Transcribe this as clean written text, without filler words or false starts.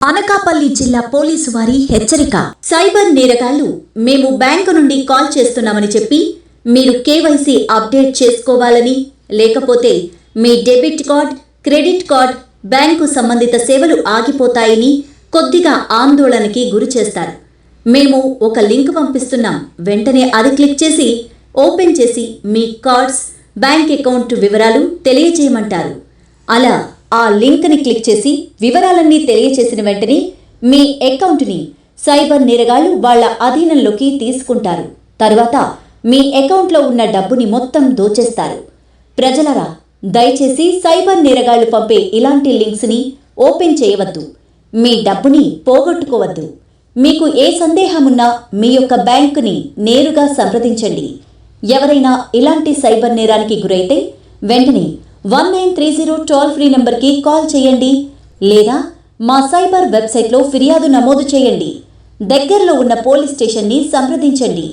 అనకాపల్లి జిల్లా పోలీసు వారి హెచ్చరిక. సైబర్ నేరగాళ్లు మేము బ్యాంకు నుండి కాల్ చేస్తున్నామని చెప్పి మీరు కేవైసీ అప్డేట్ చేసుకోవాలని, లేకపోతే మీ debit card, credit card, bank సంబంధిత సేవలు ఆగిపోతాయని కొద్దిగా ఆందోళనకి గురి చేస్తారు. మేము ఒక లింక్ పంపిస్తున్నాం, వెంటనే అది క్లిక్ చేసి ఓపెన్ చేసి మీ కార్డ్స్, బ్యాంక్ అకౌంట్ వివరాలు తెలియజేయమంటారు. అలా ఆ లింక్ని క్లిక్ చేసి వివరాలన్నీ తెలియచేసిన వెంటనే మీ అకౌంట్ని సైబర్ నేరగాళ్లు వాళ్ళ అధీనంలోకి తీసుకుంటారు. తర్వాత మీ అకౌంట్లో ఉన్న డబ్బుని మొత్తం దోచేస్తారు. ప్రజలరా, దయచేసి సైబర్ నేరగాళ్లు పంపే ఇలాంటి లింక్స్ని ఓపెన్ చేయవద్దు. మీ డబ్బుని పోగొట్టుకోవద్దు. మీకు ఏ సందేహమున్నా మీ యొక్క బ్యాంకుని నేరుగా సంప్రదించండి. ఎవరైనా ఇలాంటి సైబర్ నేరానికి గురైతే వెంటనే 1930 టోల్ ఫ్రీ నంబర్కి కాల్ చేయండి, లేదా మా సైబర్ వెబ్సైట్లో ఫిర్యాదు నమోదు చేయండి. దగ్గరలో ఉన్న పోలీస్ స్టేషన్ని సంప్రదించండి.